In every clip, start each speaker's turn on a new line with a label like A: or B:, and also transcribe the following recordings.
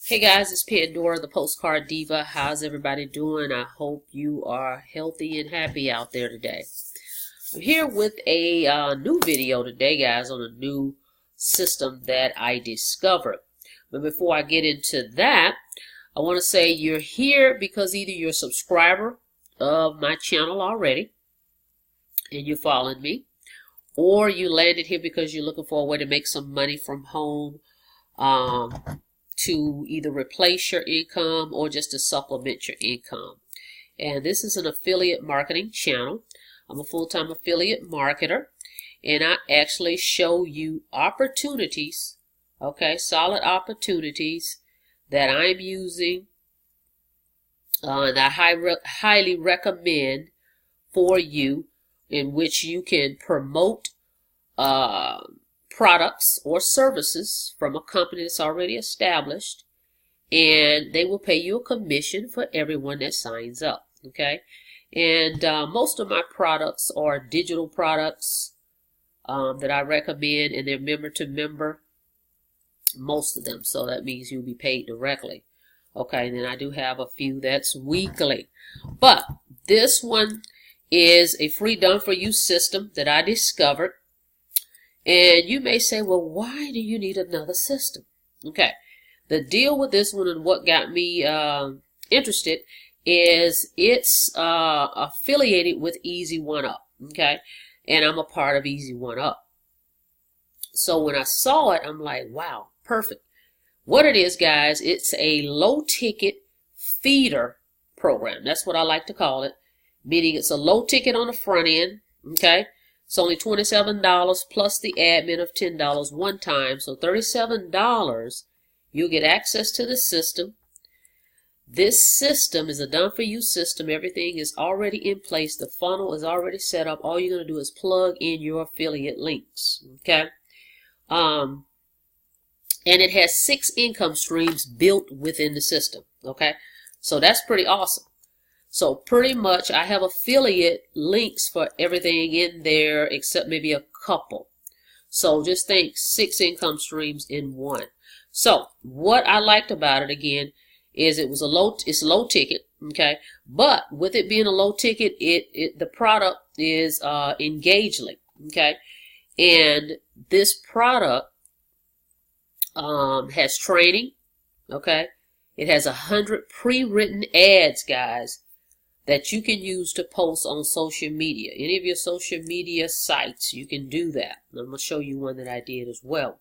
A: Hey guys, it's Pandora, the Postcard Diva. How's everybody doing? I hope you are healthy and happy out there today. I'm here with a new video today, guys, on a new system that I discovered. But before I get into that, I want to say you're here because either you're a subscriber of my channel already and you're following me, or you landed here because you're looking for a way to make some money from home, to either replace your income or just to supplement your income. And this is an affiliate marketing channel. I'm a full-time affiliate marketer, and I actually show you opportunities, okay, solid opportunities that I'm using and I highly recommend for you, in which you can promote products or services from a company that's already established, and they will pay you a commission for everyone that signs up. Okay, and most of my products are digital products that I recommend, and they're member to member, most of them, so that means you'll be paid directly. Okay, and then I do have a few that's weekly, but this one is a free done for you system that I discovered. And you may say, well, why do you need another system? Okay, the deal with this one and what got me interested is it's affiliated with Easy One Up. Okay, and I'm a part of Easy One Up. So when I saw it, I'm like, wow, perfect. What it is, guys, it's a low ticket feeder program. That's what I like to call it, meaning it's a low ticket on the front end. Okay. It's only $27 plus the admin of $10 one time. So $37, you'll get access to the system. This system is a done-for-you system. Everything is already in place. The funnel is already set up. All you're going to do is plug in your affiliate links. Okay? And it has 6 income streams built within the system. Okay? So that's pretty awesome. So pretty much I have affiliate links for everything in there except maybe a couple. So just think 6 income streams in one. So what I liked about it, again, is it's low ticket, okay? But with it being a low ticket, the product is Engagely, okay? And this product has training, okay? It has 100 pre-written ads, guys, that you can use to post on social media. Any of your social media sites, you can do that. I'm going to show you one that I did as well.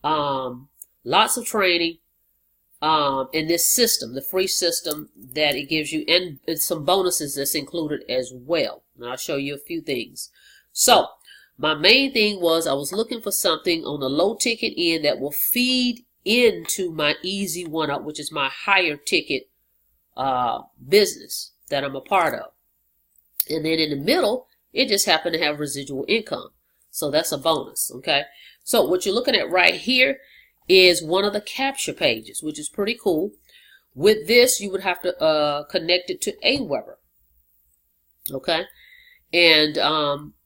A: Lots of training in this system, the free system that it gives you, and some bonuses that's included as well. And I'll show you a few things. So my main thing was I was looking for something on the low ticket end that will feed into my Easy One Up, which is my higher ticket business that I'm a part of. And then in the middle, it just happened to have residual income. So that's a bonus, okay? So what you're looking at right here is one of the capture pages, which is pretty cool. With this, you would have to connect it to Aweber, okay? And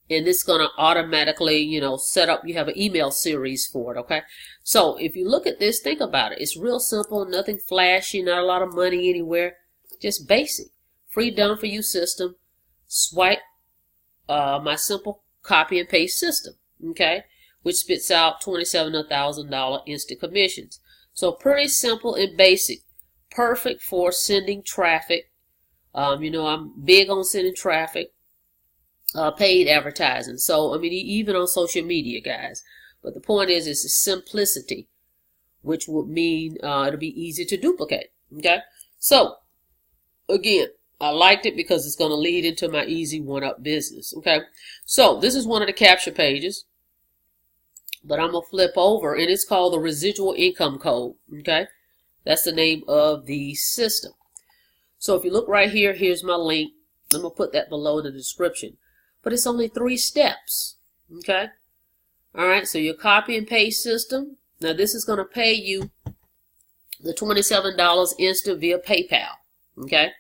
A: it's going to automatically, you know, set up, you have an email series for it, okay? So if you look at this, think about it. It's real simple, nothing flashy, not a lot of money anywhere, just basic. Free done for you system. Swipe my simple copy and paste system, okay, which spits out $27,000 instant commissions. So pretty simple and basic, perfect for sending traffic. You know, I'm big on sending traffic, paid advertising. So I mean, even on social media, guys. But the point is, it's simplicity, which would mean it'll be easy to duplicate. Okay, so again, I liked it because it's going to lead into my Easy One Up business. Okay, so this is one of the capture pages, but I'm going to flip over, and it's called the Residual Income Code. Okay, that's the name of the system. So if you look right here, here's my link. I'm going to put that below in the description. But it's only 3 steps. Okay, all right, so your copy and paste system. Now this is going to pay you the $27 instant via PayPal. Okay.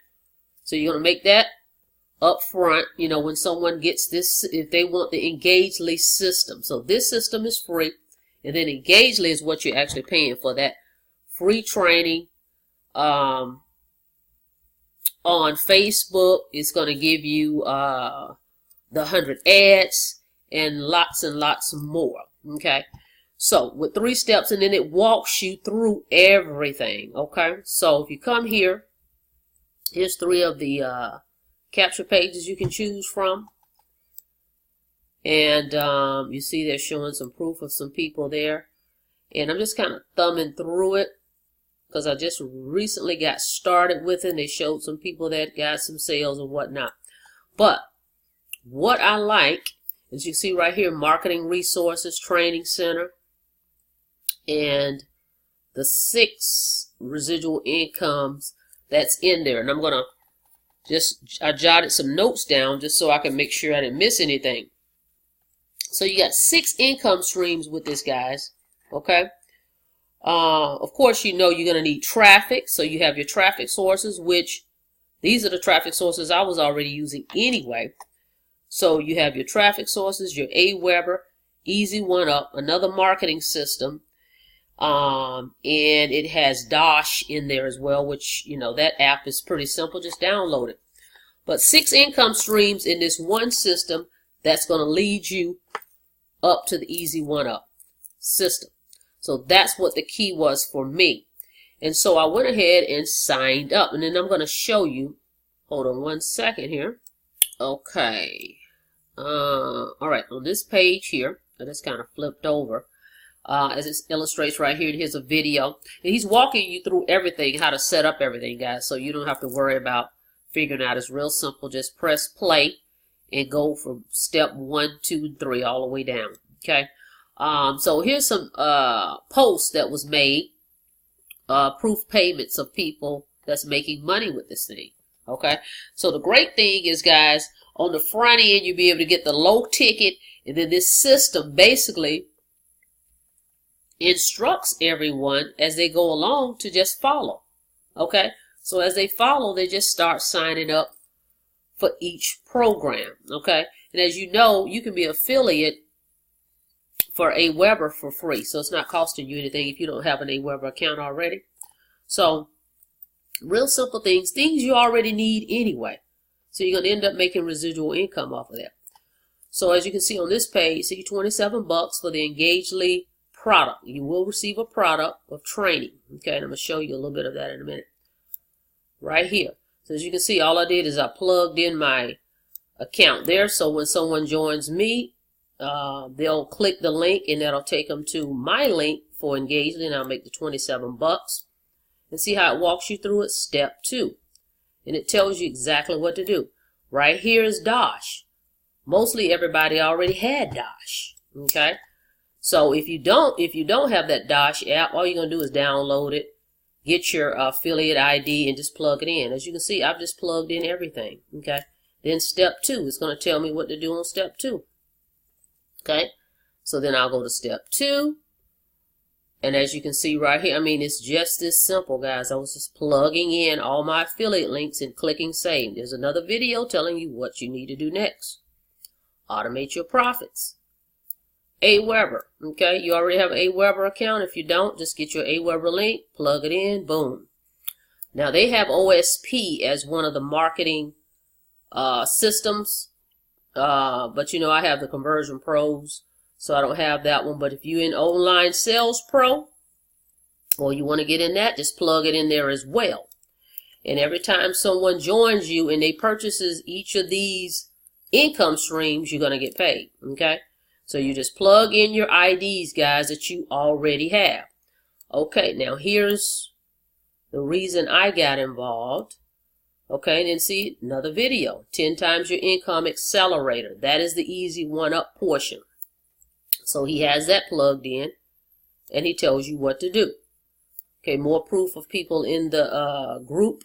A: So you're going to make that up front, you know, when someone gets this, if they want the Engagely system. So this system is free, and then Engagely is what you're actually paying for that free training. On Facebook, it's going to give you the 100 ads and lots more. Okay, so with 3 steps, and then it walks you through everything. Okay, so if you come here, here's 3 of the capture pages you can choose from, and you see they're showing some proof of some people there, and I'm just kind of thumbing through it because I just recently got started with it, and they showed some people that got some sales and whatnot. But what I like is, you see right here, Marketing Resources Training Center, and the 6 residual incomes that's in there. And I'm going to I jotted some notes down just so I can make sure I didn't miss anything. So you got 6 income streams with this, guys. Okay. Of course, you know you're going to need traffic. So you have your traffic sources, which these are the traffic sources I was already using anyway. So you have your traffic sources, your Aweber, Easy One Up, another marketing system, and it has Dosh in there as well, which, you know, that app is pretty simple. Just download it. But 6 income streams in this one system that's going to lead you up to the Easy One Up system. So that's what the key was for me. And so I went ahead and signed up, and then I'm going to show you. Hold on one second here. Okay. All right, on this page here, I just kind of flipped over. As it illustrates right here, here's a video. And he's walking you through everything, how to set up everything, guys. So you don't have to worry about figuring out. It's real simple. Just press play and go from step 1, 2, 3 all the way down. Okay. So here's some posts that was made, proof payments of people that's making money with this thing. Okay. So the great thing is, guys, on the front end, you'll be able to get the low ticket, and then this system basically instructs everyone as they go along to just follow. Okay, so as they follow, they just start signing up for each program. Okay, and as you know, you can be affiliate for Aweber for free, so it's not costing you anything if you don't have an Aweber account already. So real simple things you already need anyway. So you're going to end up making residual income off of that. So as you can see on this page, see $27 for the Engage Lead product. You will receive a product of training. Okay, and I'm going to show you a little bit of that in a minute. Right here. So as you can see, all I did is I plugged in my account there. So when someone joins me, they'll click the link, and that'll take them to my link for Engage Lead, and I'll make the $27. And see how it walks you through it? Step 2. And it tells you exactly what to do. Right here is Dosh. Mostly everybody already had Dosh. Okay. So if you don't have that Dosh app, all you're gonna do is download it, get your affiliate ID, and just plug it in. As you can see, I've just plugged in everything. Okay. Then step 2 is gonna tell me what to do on step 2. Okay. So then I'll go to step 2. And as you can see right here, I mean, it's just this simple, guys. I was just plugging in all my affiliate links and clicking save. There's another video telling you what you need to do next. Automate your profits. Aweber. Okay, you already have an Aweber account. If you don't, just get your Aweber link, plug it in, boom. Now, they have OSP as one of the marketing systems. But, you know, I have the Conversion Pros. So I don't have that one, but if you're in Online Sales Pro, or you want to get in that, just plug it in there as well. And every time someone joins you and they purchases each of these income streams, you're going to get paid. Okay, so you just plug in your IDs, guys, that you already have. Okay, now here's the reason I got involved. Okay, and then see another video, 10 times your income accelerator. That is the Easy One Up portion. So he has that plugged in, and he tells you what to do. Okay, more proof of people in the group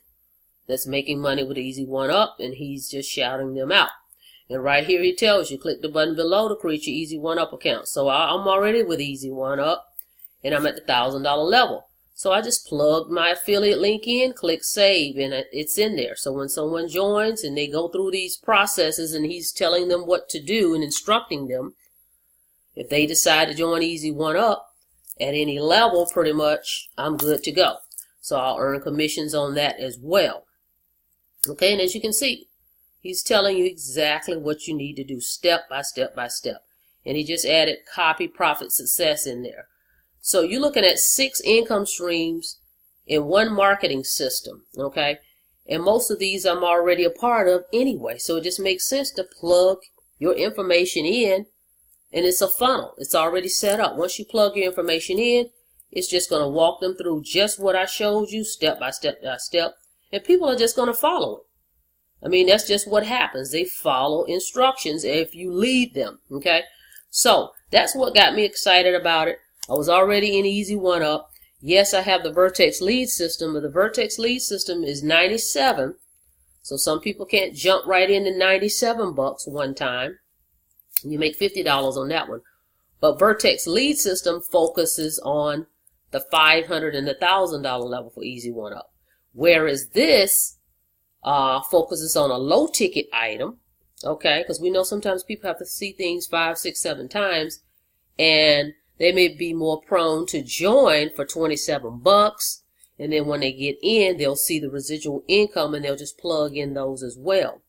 A: that's making money with Easy One Up, and he's just shouting them out. And right here he tells you, click the button below to create your Easy One Up account. So I'm already with Easy One Up, and I'm at the $1,000 level. So I just plugged my affiliate link in, click save, and it's in there. So when someone joins and they go through these processes and he's telling them what to do and instructing them, if they decide to join Easy One Up at any level, pretty much, I'm good to go. So I'll earn commissions on that as well. Okay, and as you can see, he's telling you exactly what you need to do step by step by step. And he just added copy, profit, success in there. So you're looking at 6 income streams in one marketing system, okay? And most of these I'm already a part of anyway. So it just makes sense to plug your information in, and it's a funnel. It's already set up. Once you plug your information in, it's just going to walk them through just what I showed you, step by step by step. And people are just going to follow it. I mean, that's just what happens. They follow instructions if you lead them, okay? So that's what got me excited about it. I was already in Easy One Up. Yes, I have the Vertex lead system, but the Vertex lead system is $97. So some people can't jump right into $97 one time. You make $50 on that one. But Vertex lead system focuses on the $500 and the $1,000 level for Easy One Up. Whereas this focuses on a low ticket item, okay? Because we know sometimes people have to see things 5, 6, 7 times, and they may be more prone to join for $27, and then when they get in, they'll see the residual income and they'll just plug in those as well.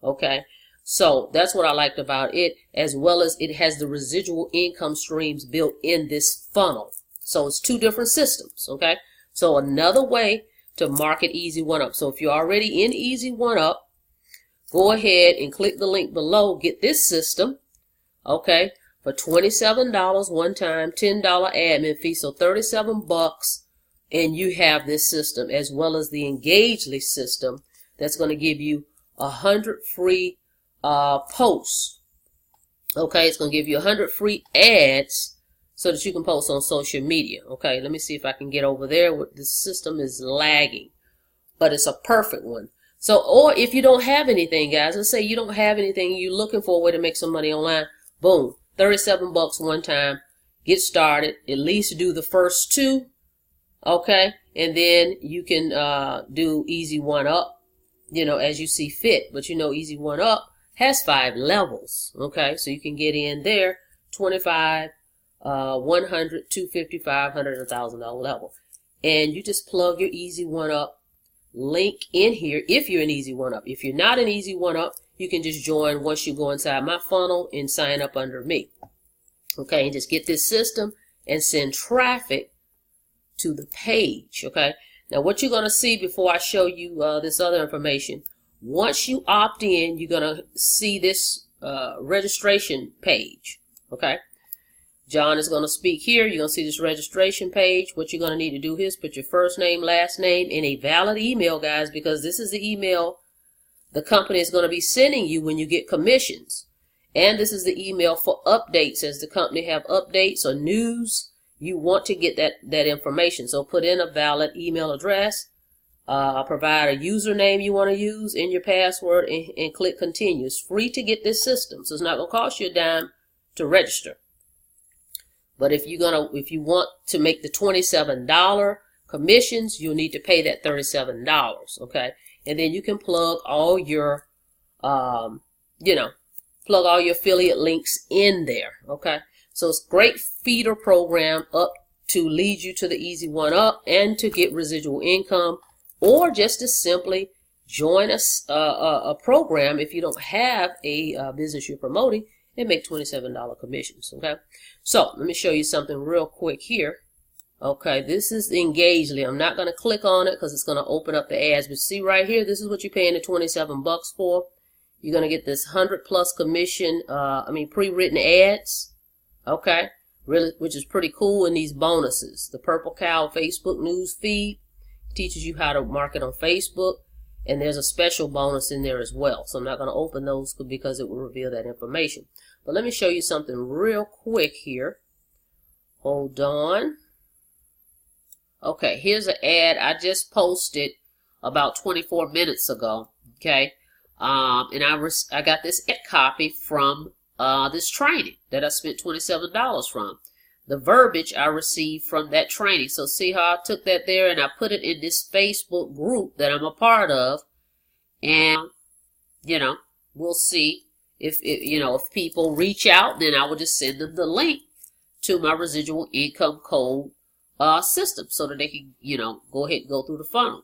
A: Okay, so that's what I liked about it, as well as it has the residual income streams built in this funnel. So it's 2 different systems. Okay, so another way to market Easy One Up. So if you're already in Easy One Up, go ahead and click the link below. Get this system. Okay. For $27 one time, $10 admin fee, so $37, and you have this system, as well as the Engagely system that's going to give you 100 free posts. Okay, it's going to give you 100 free ads so that you can post on social media. Okay, let me see if I can get over there. The system is lagging, but it's a perfect one. So, or if you don't have anything, guys, let's say you don't have anything, you're looking for a way to make some money online, boom. $37 one time, get started, at least do the first 2, okay, and then you can do Easy One Up, you know, as you see fit. But you know, Easy One Up has 5 levels, okay, so you can get in there, 25, 100, 250, 500, $1,000 level, and you just plug your Easy One Up link in here if you're an Easy One Up. If you're not an Easy One Up, you can just join once you go inside my funnel and sign up under me. Okay, and just get this system and send traffic to the page. Okay, now what you're going to see before I show you this other information, once you opt in, you're going to see this registration page. Okay, John is going to speak here. You're going to see this registration page. What you're going to need to do here is put your first name, last name, and a valid email, guys, because this is the email the company is going to be sending you when you get commissions. And this is the email for updates. As the company have updates or news, you want to get that information. So put in a valid email address, provide a username you want to use in your password, and click continue. It's free to get this system, so it's not going to cost you a dime to register. But if you want to make the $27 commissions, you'll need to pay that $37. Okay. And then you can plug all your, plug all your affiliate links in there. Okay. So it's a great feeder program up to lead you to the Easy One Up and to get residual income, or just to simply join a program if you don't have a business you're promoting and make $27 commissions. Okay. So let me show you something real quick here. Okay, this is Engagely. I'm not going to click on it because it's going to open up the ads. But see right here, this is what you're paying the $27 for. You're going to get this 100+ commission, pre-written ads. Okay, really, which is pretty cool. And these bonuses, the Purple Cow Facebook news feed teaches you how to market on Facebook. And there's a special bonus in there as well. So I'm not going to open those because it will reveal that information. But let me show you something real quick here. Hold on. Okay, here's an ad I just posted about 24 minutes ago. Okay, and I got this ad copy from this training that I spent $27 from. The verbiage I received from that training. So see how I took that there and I put it in this Facebook group that I'm a part of, and we'll see if people reach out. Then I will just send them the link to my residual income code system so that they can, go ahead and go through the funnel.